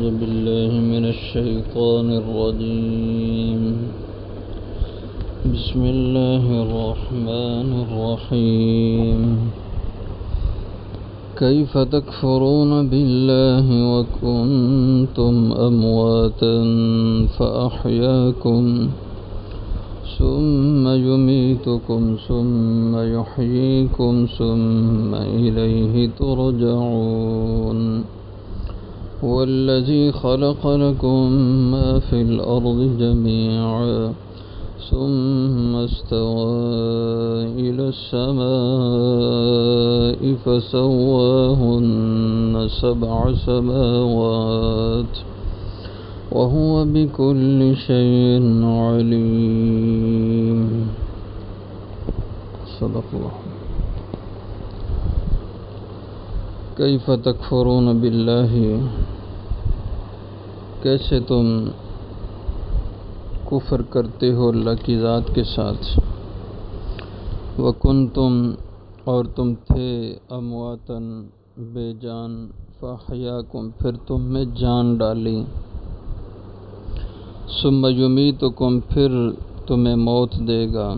أعوذ بالله من الشيطان الرجيم. بسم الله الرحمن الرحيم. كيف تكفرون بالله وكنتم أمواتا فأحياكم ثم يميتكم ثم يحييكم ثم إليه ترجعون. هو الذي خلق لكم ما في الأرض جميعا ثم استوى إلى السماء فسواهن 7 سماوات وهو بكل شيء عليم. صدق الله. کیف تکفرون باللہ، کیسے تم کفر کرتے ہو اللہ کی ذات کے ساتھ. وکنتم، اور تم تھے، امواتن، بے جان، فاحیاکم، پھر تم میں جان ڈالی. ثم یمیتکم، پھر تمہیں موت دے گا.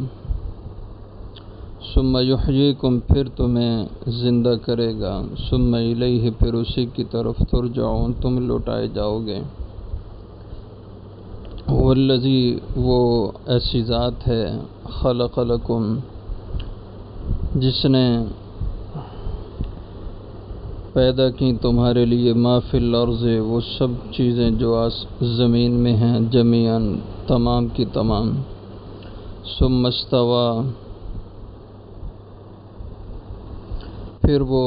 ثم یحییکم، پھر تمہیں زندہ کرے گا. ثم الیہ، پھر اسی کی طرف ترجعون، تم لوٹائے جاؤ گے. هو الذی، وہ ایسی ذات ہے، خلق لکم، جس نے پیدا کی تمہارے لیے، ما فی الارض، وہ سب چیزیں جو زمین میں ہیں، جمیعاً، تمام کی تمام. ثم استوى، پھر وہ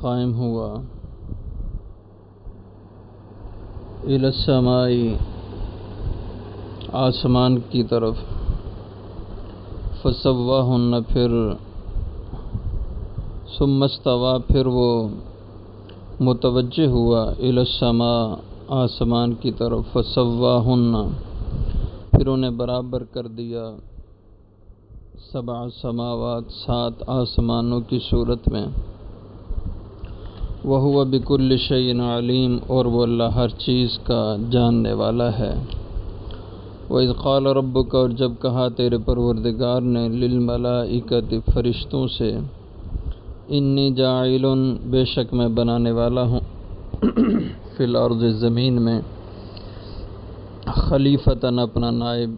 قائم ہوا، الی السماء، آسمان کی طرف. فسواہن، پھر ثم استوى، پھر وہ متوجہ ہوا، الی السماء، آسمان کی طرف. فسواہن، پھر انہیں برابر کر دیا، 7 سماوات، 7 آسمانوں کی صورت میں. وَهُوَ بِكُلِّ شَيْءٍ عَلِيمٌ، اور وہ اللہ ہر چیز کا جاننے والا ہے. وَإِذْ قَالَ رَبُّكَ، اور جب کہا تیرے پروردگار نے، لِلْمَلَائِكَةِ، فرشتوں سے، انی جاعل، بے شک میں بنانے والا ہوں، فی الارض، زمین میں، خلیفتاً، اپنا نائب.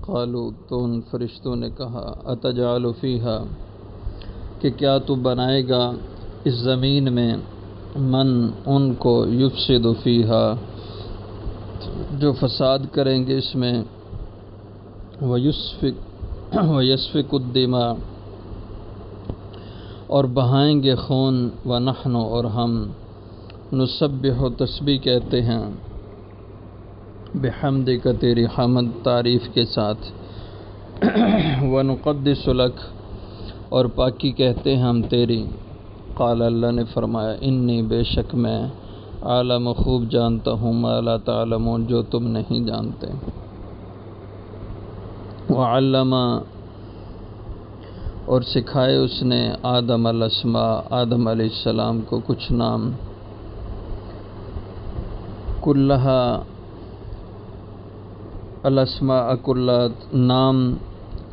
قالوا، تو ان فرشتوں نے کہا، اتجعل فیہا، کہ کیا تو بنائے گا اس زمین میں، من، ان کو، یفسد فیہا، جو فساد کریں گے اس میں، ویسفک الدماء، اور بہائیں گے خون، ونحن، اور ہم، نسبح، تسبیح کہتے ہیں، بحمدک، تیری حمد، تعریف کے ساتھ، ونقدس لک، اور پاکی کہتے ہیں ہم تیری. قال، اللہ نے فرمایا، انی، بے شک میں، عالم، خوب جانتا ہوں، ما لا تعلمون، جو تم نہیں جانتے. وعلم، اور سکھائے اس نے، آدم الاسماء، آدم علیہ السلام کو کچھ نام، کلہا، الاسماء، کلہا، نام،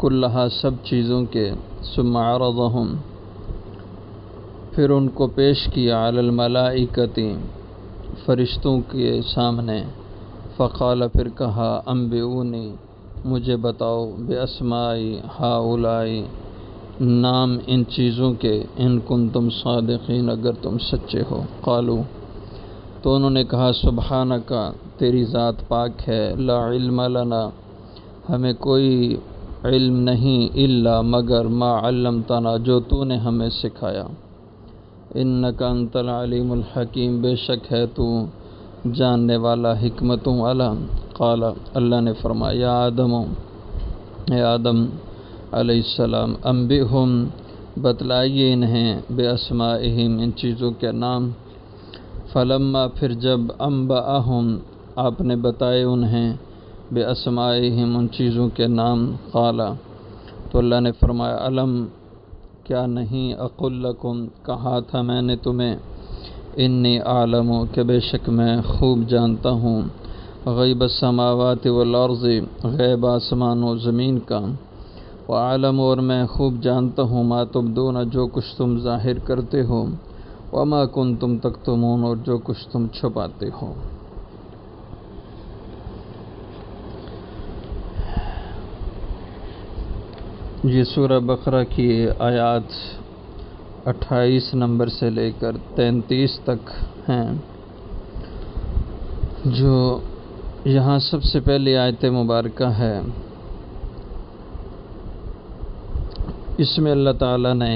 کلہا، سب چیزوں کے. ثم عرضہم، پھر ان کو پیش کیا، علی الملائکۃ، فرشتوں کے سامنے. فقال، پھر کہا، انبئونی، مجھے بتاؤ، باسماء ہؤلاء، نام ان چیزوں کے، ان کنتم صادقین، اگر تم سچے ہو. قالوا، تو انہوں نے کہا، سبحانک، تیری ذات پاک ہے، لا علم لنا، ہمیں کوئی علم نہیں، الا، مگر، ما علمتنا، جو تو نے ہمیں سکھایا. انک انت العلیم الحکیم، بے شک ہے تو جاننے والا، حکمتوں والا. قال، اللہ نے فرمایا، یا آدم، اے آدم علیہ السلام، انبئہم، بتلائیے انہیں، باسمائہم، ان چیزوں کے نام. فلما، پھر جب، انبأہم، آپ نے بتائے انہیں، باسمائہم، ان چیزوں کے نام. قال، تو اللہ نے فرمایا، الم، کیا نہیں، اقل لکم، کہا تھا میں نے تمہیں، انی اعلم کہ بے شک میں خوب جانتا ہوں غیب السماوات والارض غیب آسمان و زمین کا، وعالم اور میں خوب جانتا ہوں ما تبدون جو کچھ تم ظاہر کرتے ہو، وما کنتم تکتمون اور جو کچھ تم چھپاتے ہو۔ یہ سورہ بقرہ کی آیات 28 نمبر سے لے کر 33 تک ہیں۔ جو یہاں سب سے پہلی آیت مبارکہ ہے، اس میں اللہ تعالیٰ نے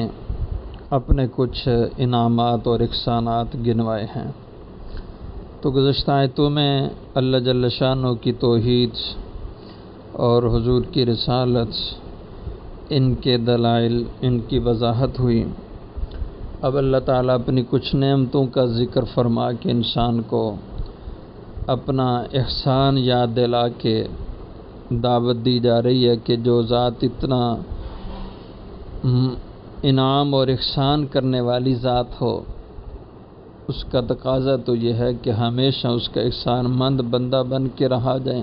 اپنے کچھ انعامات اور احسانات گنوائے ہیں۔ تو گزشتہ آیتوں میں اللہ جل شانہ کی توحید اور حضور کی رسالت، ان کے دلائل، ان کی وضاحت ہوئی۔ اب اللہ تعالیٰ اپنی کچھ نعمتوں کا ذکر فرما کے انسان کو اپنا احسان یاد دلا کے دعوت دی جا رہی ہے کہ جو ذات اتنا انعام اور احسان کرنے والی ذات ہو، اس کا تقاضا تو یہ ہے کہ ہمیشہ اس کا احسان مند بندہ بن کے رہا جائے،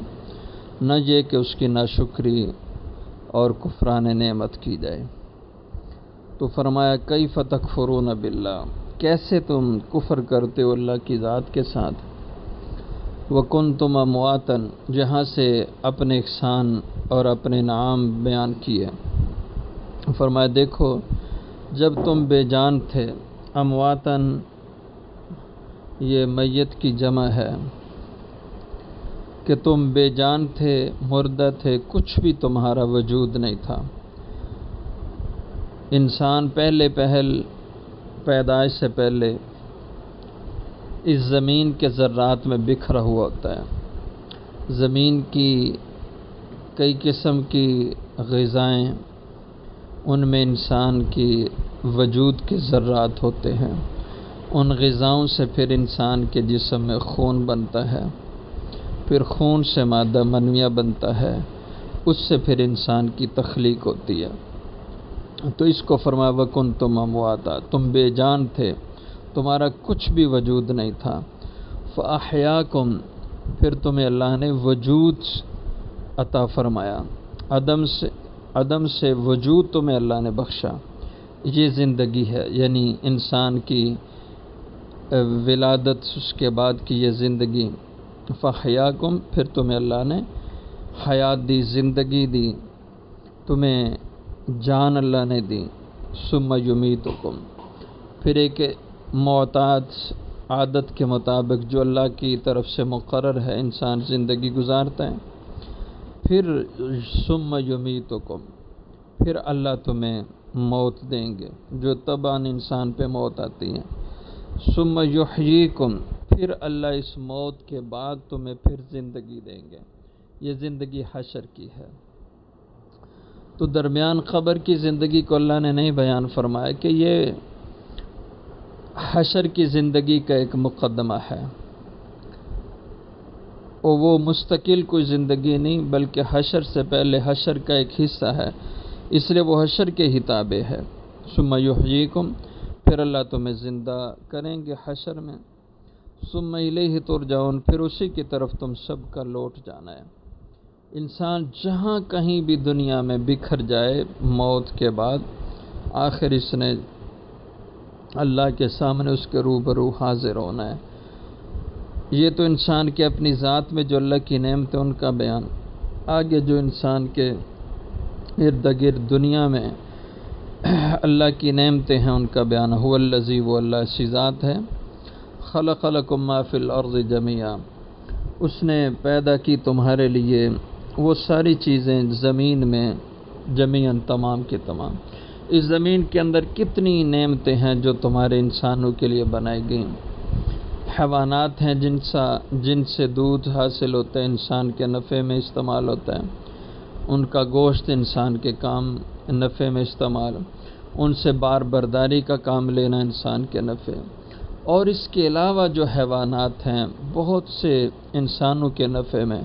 نہ یہ کہ اس کی ناشکری اور کفران نعمت کی جائے۔ تو فرمایا کیف تکفرون باللہ، کیسے تم کفر کرتے ہو اللہ کی ذات کے ساتھ، وکنتم امواتا، جہاں سے اپنے احسان اور اپنے انعام بیان کیے۔ فرمایا دیکھو جب تم بے جان تھے، امواتاً یہ میت کی جمع ہے، کہ تم بے جان تھے، مردہ تھے، کچھ بھی تمہارا وجود نہیں تھا۔ انسان پہلے پیدائش سے پہلے اس زمین کے ذرات میں بکھرا ہوا ہوتا ہے۔ زمین کی کئی قسم کی غذائیں، ان میں انسان کی وجود کے ذرات ہوتے ہیں۔ ان غذاؤں سے پھر انسان کے جسم میں خون بنتا ہے، پھر خون سے مادہ منویہ بنتا ہے، اس سے پھر انسان کی تخلیق ہوتی ہے۔ تو اس کو فرمایا وکنتم امواتا، تم بے جان تھے، تمہارا کچھ بھی وجود نہیں تھا۔ فاحیاکم، پھر تمہیں اللہ نے وجود عطا فرمایا، عدم سے وجود تمہیں اللہ نے بخشا۔ یہ زندگی ہے، یعنی انسان کی ولادت، اس کے بعد کی یہ زندگی۔ فاحیاکم، پھر تمہیں اللہ نے حیات دی، زندگی دی، تمہیں جان اللہ نے دی۔ ثم یمیتکم، پھر ایک معتاد عادت کے مطابق جو اللہ کی طرف سے مقرر ہے انسان زندگی گزارتا ہے۔ پھر ثم یمیتکم، پھر اللہ تمہیں موت دیں گے، جو طبعاً انسان پہ موت آتی ہے۔ ثم یحییکم، پھر اللہ اس موت کے بعد تمہیں پھر زندگی دیں گے۔ یہ زندگی حشر کی ہے۔ تو درمیان قبر کی زندگی کو اللہ نے نہیں بیان فرمایا کہ یہ حشر کی زندگی کا ایک مقدمہ ہے، اور وہ مستقل کوئی زندگی نہیں بلکہ حشر سے پہلے حشر کا ایک حصہ ہے، اس لیے وہ حشر کے ہی تابع ہے۔ ثم یحییکم، پھر اللہ تمہیں زندہ کریں گے حشر میں۔ ثم الیہ ترجعون، پھر اسی کی طرف تم سب کا لوٹ جانا ہے۔ انسان جہاں کہیں بھی دنیا میں بکھر جائے موت کے بعد، آخر اس نے اللہ کے سامنے اس کے روبرو حاضر ہونا ہے۔ یہ تو انسان کے اپنی ذات میں جو اللہ کی نعمت ہے ان کا بیان۔ آگے جو انسان کے ارد گرد دنیا میں اللہ کی نعمتیں ہیں ان کا بیان۔ هو الذی، وہ اللہ ایسی ذات ہے، خلق لکم ما فی الارض جمیعا، اس نے پیدا کی تمہارے لیے وہ ساری چیزیں زمین میں جمیعاً، تمام کے تمام۔ اس زمین کے اندر کتنی نعمتیں ہیں جو تمہارے انسانوں کے لیے بنائی گئیں۔ حیوانات ہیں جن سے دودھ حاصل ہوتا ہے، انسان کے نفع میں استعمال ہوتا ہے، ان کا گوشت انسان کے کام نفع میں استعمال، ان سے بار برداری کا کام لینا انسان کے نفع۔ اور اس کے علاوہ جو حیوانات ہیں بہت سے انسانوں کے نفع میں،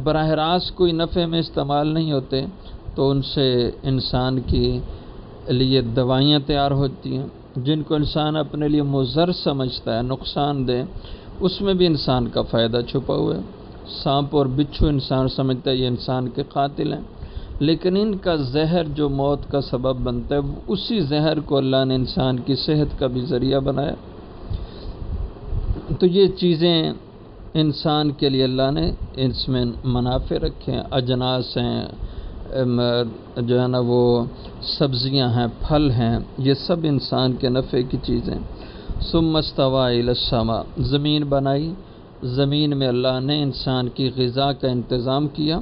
براہ راست کوئی نفع میں استعمال نہیں ہوتے، تو ان سے انسان کی لیے دوائیاں تیار ہوتی ہیں، جن کو انسان اپنے لیے مضر سمجھتا ہے، نقصان دہ، اس میں بھی انسان کا فائدہ چھپا ہوا ہے۔ سانپ اور بچھو انسان سمجھتا ہے یہ انسان کے قاتل ہیں، لیکن ان کا زہر جو موت کا سبب بنتا ہے، اسی زہر کو اللہ نے انسان کی صحت کا بھی ذریعہ بنایا۔ تو یہ چیزیں انسان کے لیے اللہ نے اس میں منافع رکھے ہیں، اجناس ہیں، جو ہے نا وہ سبزیاں ہیں، پھل ہیں، یہ سب انسان کے نفع کی چیزیں۔ ثم استوى الى السماء، زمین بنائی، زمین میں اللہ نے انسان کی غذا کا انتظام کیا۔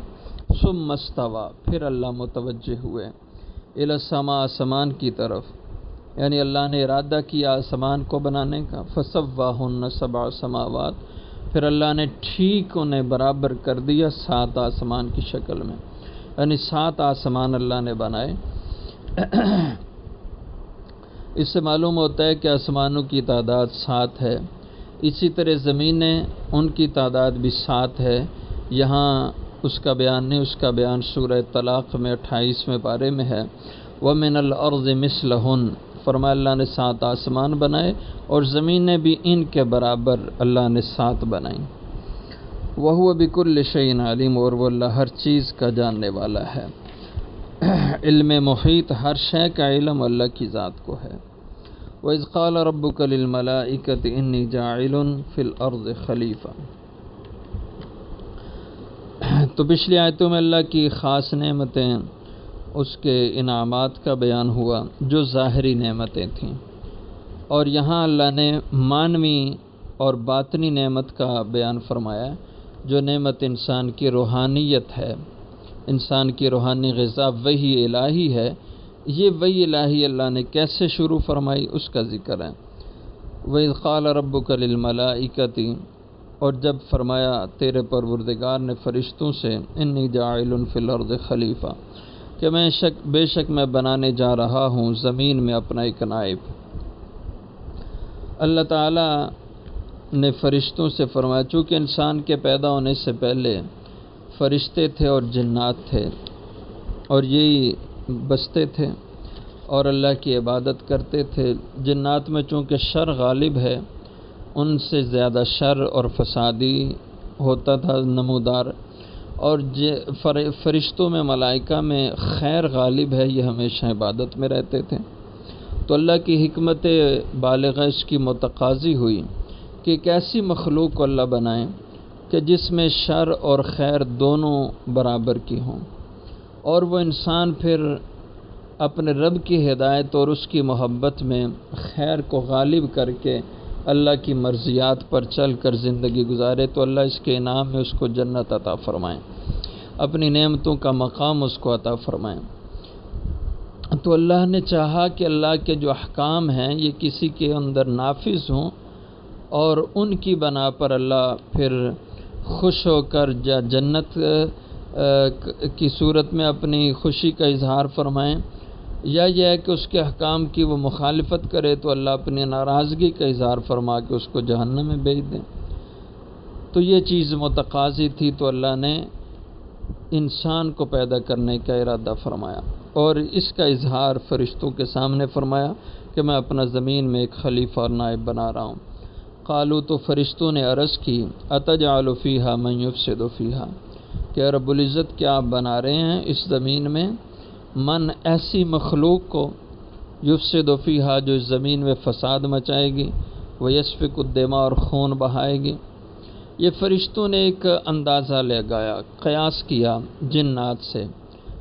ثم استوى، پھر اللہ متوجہ ہوئے الى السماء، آسمان کی طرف، یعنی اللہ نے ارادہ کیا آسمان کو بنانے کا۔ فسواہن سبع سماوات، پھر اللہ نے ٹھیک انہیں برابر کر دیا 7 آسمان کی شکل میں، یعنی 7 آسمان اللہ نے بنائے۔ اس سے معلوم ہوتا ہے کہ آسمانوں کی تعداد 7 ہے، اسی طرح زمینیں ان کی تعداد بھی 7 ہے۔ یہاں اس کا بیان نہیں، اس کا بیان سورہ طلاق میں 28ویں پارے میں ہے۔ وَمِنَ الْأَرْضِ مِثْلَهُنَّ، فرمایا اللہ نے 7 آسمان بنائے اور زمینیں بھی ان کے برابر اللہ نے 7 بنائیں۔ وَهُوَ بِكُلِّ شَيْءٍ عَلِيمٌ، اور وہ اللہ ہر چیز کا جاننے والا ہے۔ علم محیط، ہر شے کا علم اللہ کی ذات کو ہے۔ وَإِذْ قَالَ رَبُّكَ لِلْمَلَائِكَةِ إِنِّي جَاعِلٌ فِي الْأَرْضِ خَلِيفَةً، تو پچھلی آیتوں میں اللہ کی خاص نعمتیں، اس کے انعامات کا بیان ہوا جو ظاہری نعمتیں تھیں، اور یہاں اللہ نے معنوی اور باطنی نعمت کا بیان فرمایا، جو نعمت انسان کی روحانیت ہے، انسان کی روحانی غذا وحی الہی ہے۔ یہ وحی الہی اللہ نے کیسے شروع فرمائی، اس کا ذکر ہے۔ وَإِذْ قَالَ رَبُّكَ لِلْمَلَائِكَةِ، اور جب فرمایا تیرے پروردگار نے فرشتوں سے، اِنِّی جَاعِلٌ فِي الْأَرْضِ خلیفہ، کہ بے شک میں بنانے جا رہا ہوں زمین میں اپنا ایک نائب۔ اللہ تعالیٰ نے فرشتوں سے فرمایا، چونکہ انسان کے پیدا ہونے سے پہلے فرشتے تھے اور جنات تھے، اور یہی بستے تھے اور اللہ کی عبادت کرتے تھے۔ جنات میں چونکہ شر غالب ہے، ان سے زیادہ شر اور فسادی ہوتا تھا نمودار، اور فرشتوں میں، ملائکہ میں خیر غالب ہے، یہ ہمیشہ عبادت میں رہتے تھے۔ تو اللہ کی حکمت بالغہ اس کی متقاضی ہوئی کہ ایک ایسی مخلوق کو اللہ بنائیں کہ جس میں شر اور خیر دونوں برابر کی ہوں، اور وہ انسان پھر اپنے رب کی ہدایت اور اس کی محبت میں خیر کو غالب کر کے اللہ کی مرضیات پر چل کر زندگی گزارے، تو اللہ اس کے انعام میں اس کو جنت عطا فرمائیں، اپنی نعمتوں کا مقام اس کو عطا فرمائیں۔ تو اللہ نے چاہا کہ اللہ کے جو احکام ہیں یہ کسی کے اندر نافذ ہوں، اور ان کی بنا پر اللہ پھر خوش ہو کر جنت کی صورت میں اپنی خوشی کا اظہار فرمائیں، یا یہ ہے کہ اس کے احکام کی وہ مخالفت کرے تو اللہ اپنی ناراضگی کا اظہار فرما کے اس کو جہنم میں بھیج دیں۔ تو یہ چیز متقاضی تھی، تو اللہ نے انسان کو پیدا کرنے کا ارادہ فرمایا، اور اس کا اظہار فرشتوں کے سامنے فرمایا کہ میں اپنا زمین میں ایک خلیفہ اور نائب بنا رہا ہوں۔ قالو، تو فرشتوں نے عرض کی، اتجعل فیہا من یفسد فیہا، کہ رب العزت کیا آپ بنا رہے ہیں اس زمین میں من، ایسی مخلوق کو، یفسد فیہا، جو اس زمین میں فساد مچائے گی، ویسفک الدماء، اور خون بہائے گی۔ یہ فرشتوں نے ایک اندازہ لگایا، قیاس کیا جنات سے،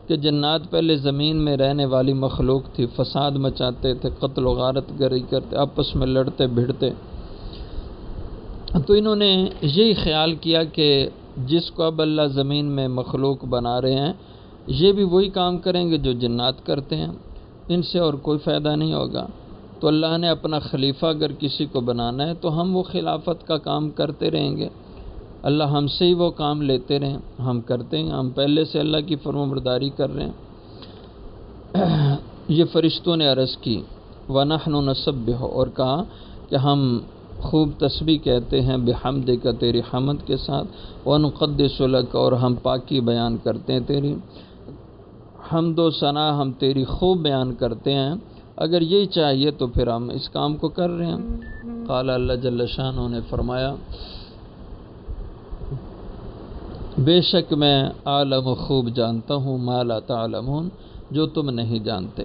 کہ جنات پہلے زمین میں رہنے والی مخلوق تھی، فساد مچاتے تھے، قتل و غارت گری کرتے، آپس میں لڑتے بھڑتے۔ تو انہوں نے یہی خیال کیا کہ جس کو اب اللہ زمین میں مخلوق بنا رہے ہیں، یہ بھی وہی کام کریں گے جو جنات کرتے ہیں، ان سے اور کوئی فائدہ نہیں ہوگا۔ تو اللہ نے اپنا خلیفہ اگر کسی کو بنانا ہے تو ہم وہ خلافت کا کام کرتے رہیں گے، اللہ ہم سے ہی وہ کام لیتے رہیں، ہم کرتے ہیں، ہم پہلے سے اللہ کی فرمانبرداری کر رہے ہیں۔ یہ فرشتوں نے عرض کی، وَنَحْنُ نُسَبِّحُ، اور کہا کہ ہم خوب تسبیح کہتے ہیں، بحمدک، تیری حمد کے ساتھ، وَنُقَدِّسُ لَكَ، اور ہم پاکی بیان کرتے ہیں تیری، حمد و ثنا ہم تیری خوب بیان کرتے ہیں، اگر یہی چاہیے تو پھر ہم اس کام کو کر رہے ہیں۔ قال اللہ جل شانہ نے فرمایا بے شک میں عالم خوب جانتا ہوں ما لا تعلمون، جو تم نہیں جانتے۔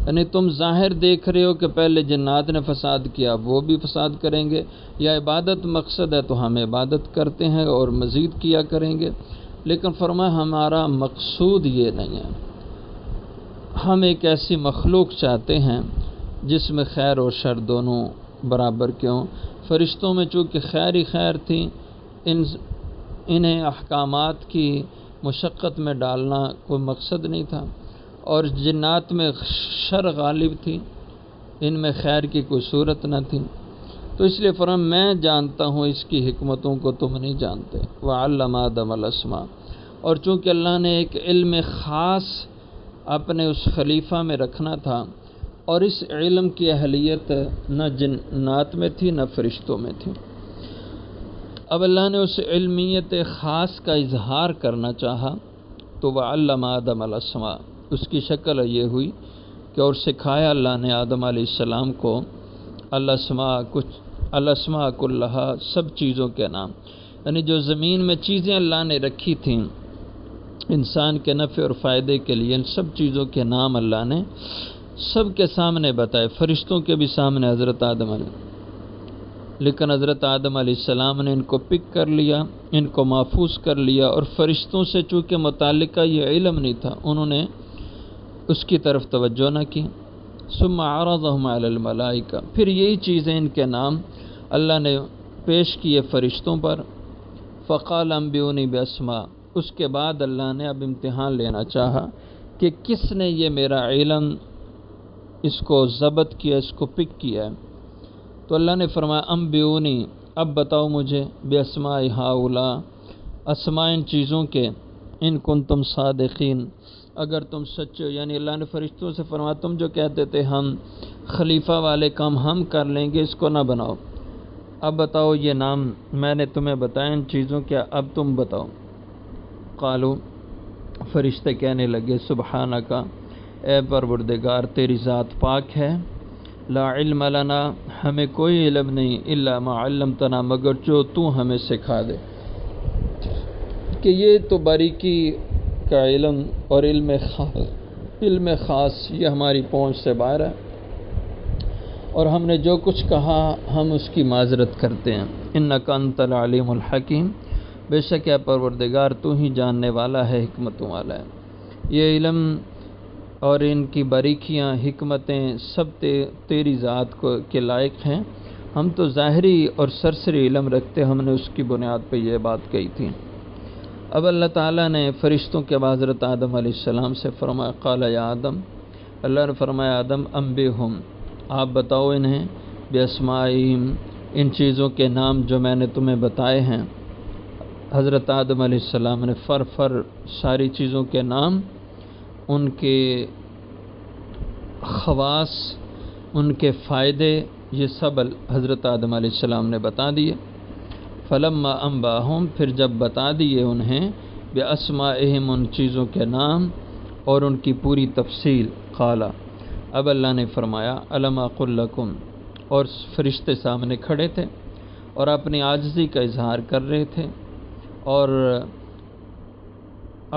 یعنی تم ظاہر دیکھ رہے ہو کہ پہلے جنات نے فساد کیا، وہ بھی فساد کریں گے، یا عبادت مقصد ہے تو ہم عبادت کرتے ہیں اور مزید کیا کریں گے، لیکن فرمایا ہمارا مقصود یہ نہیں ہے۔ ہم ایک ایسی مخلوق چاہتے ہیں جس میں خیر اور شر دونوں برابر کیوں۔ فرشتوں میں چونکہ خیر ہی خیر تھی، انہیں احکامات کی مشقت میں ڈالنا کوئی مقصد نہیں تھا، اور جنات میں شر غالب تھی، ان میں خیر کی کوئی صورت نہ تھی، تو اس لیے فرمایا میں جانتا ہوں اس کی حکمتوں کو تم نہیں جانتے۔ وعلم آدم الاسماء، اور چونکہ اللہ نے ایک علم خاص اپنے اس خلیفہ میں رکھنا تھا، اور اس علم کی اہلیت نہ جنات میں تھی نہ فرشتوں میں تھی، اب اللہ نے اس علمیت خاص کا اظہار کرنا چاہا تو وعلم آدم الاسماء، اس کی شکل یہ ہوئی کہ اور سکھایا اللہ نے آدم علیہ السلام کو الاسماء کلہا، سب چیزوں کے نام، یعنی جو زمین میں چیزیں اللہ نے رکھی تھیں انسان کے نفع اور فائدے کے لیے، ان سب چیزوں کے نام اللہ نے سب کے سامنے بتائے، فرشتوں کے بھی سامنے حضرت آدم علیہ، لیکن حضرت آدم علیہ السلام نے ان کو پک کر لیا، ان کو محفوظ کر لیا، اور فرشتوں سے چونکہ متعلقہ یہ علم نہیں تھا، انہوں نے اس کی طرف توجہ نہ کی۔ ثم عرضهم علی الملائکہ، پھر یہی چیزیں ان کے نام اللہ نے پیش کیے فرشتوں پر۔ فقال انبئونی باسماء، اس کے بعد اللہ نے اب امتحان لینا چاہا کہ کس نے یہ میرا علم اس کو ضبط کیا، اس کو پک کیا ہے، تو اللہ نے فرمایا انبئونی، اب بتاؤ مجھے، باسماء ہؤلاء، اسماء ان چیزوں کے، ان کنتم صادقین، اگر تم سچے ہو۔ یعنی اللہ نے فرشتوں سے فرمایا تم جو کہتے تھے ہم خلیفہ والے کام ہم کر لیں گے، اس کو نہ بناؤ، اب بتاؤ یہ نام میں نے تمہیں بتایا ان چیزوں کے، اب تم بتاؤ۔ قالو، فرشتے کہنے لگے سبحانک، اے پروردگار تیری ذات پاک ہے، لا علم لنا، ہمیں کوئی علم نہیں، الا ما علمتنا، مگر جو تو ہمیں سکھا دے، کہ یہ تو باریکی کا علم اور علم خاص یہ ہماری پہنچ سے باہر ہے، اور ہم نے جو کچھ کہا ہم اس کی معذرت کرتے ہیں۔ انک انت العلیم الحکیم، بے شک ہے پروردگار تو ہی جاننے والا ہے، حکمتوں والا ہے۔ یہ علم اور ان کی باریکیاں، حکمتیں سب تیری ذات کے لائق ہیں، ہم تو ظاہری اور سرسری علم رکھتے، ہم نے اس کی بنیاد پہ یہ بات کہی تھی۔ اب اللہ تعالیٰ نے فرشتوں کے بعد حضرت آدم علیہ السلام سے فرمایا قال یا آدم، اللہ نے فرمایا آدم انبئہم، آپ بتاؤ انہیں باسمائہم، ان چیزوں کے نام جو میں نے تمہیں بتائے ہیں۔ حضرت آدم علیہ السلام نے فر ساری چیزوں کے نام، ان کے خواص، ان کے فائدے، یہ سب حضرت آدم علیہ السلام نے بتا دیے۔ فلما انباہم، پھر جب بتا دیے انہیں باسمائہم، ان چیزوں کے نام اور ان کی پوری تفصیل، قال، اب اللہ نے فرمایا الم اقل لکم، اور فرشتے سامنے کھڑے تھے اور اپنی عاجزی کا اظہار کر رہے تھے، اور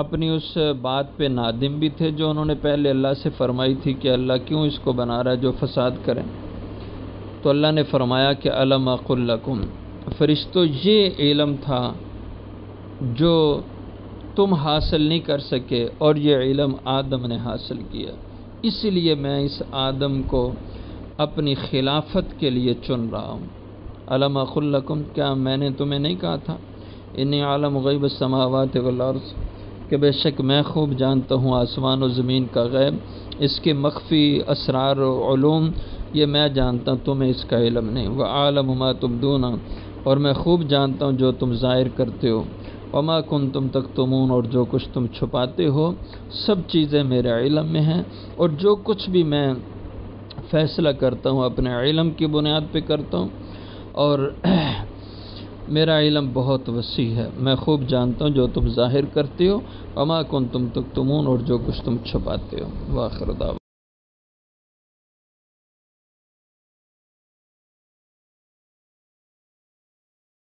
اپنی اس بات پہ نادم بھی تھے جو انہوں نے پہلے اللہ سے فرمائی تھی کہ اللہ کیوں اس کو بنا رہا ہے جو فساد کریں۔ تو اللہ نے فرمایا کہ الم اقل لکم، فرشتوں یہ علم تھا جو تم حاصل نہیں کر سکے، اور یہ علم آدم نے حاصل کیا، اس لیے میں اس آدم کو اپنی خلافت کے لیے چن رہا ہوں۔ الم اقل لکم، کیا میں نے تمہیں نہیں کہا تھا انی عالم غیب السماوات والارض، کہ بے شک میں خوب جانتا ہوں آسمان و زمین کا غیب، اس کے مخفی اسرار و علوم یہ میں جانتا ہوں، تمہیں اس کا علم نہیں۔ وعالم ما تبدون، اور میں خوب جانتا ہوں جو تم ظاہر کرتے ہو، وما کنتم تکتمون، اور جو کچھ تم چھپاتے ہو، سب چیزیں میرے علم میں ہیں، اور جو کچھ بھی میں فیصلہ کرتا ہوں اپنے علم کی بنیاد پہ کرتا ہوں، اور میرا علم بہت وسیع ہے، میں خوب جانتا ہوں جو تم ظاہر کرتے ہو، وما کنتم تکتمون، اور جو کچھ تم چھپاتے ہو۔ وآخر دعوانا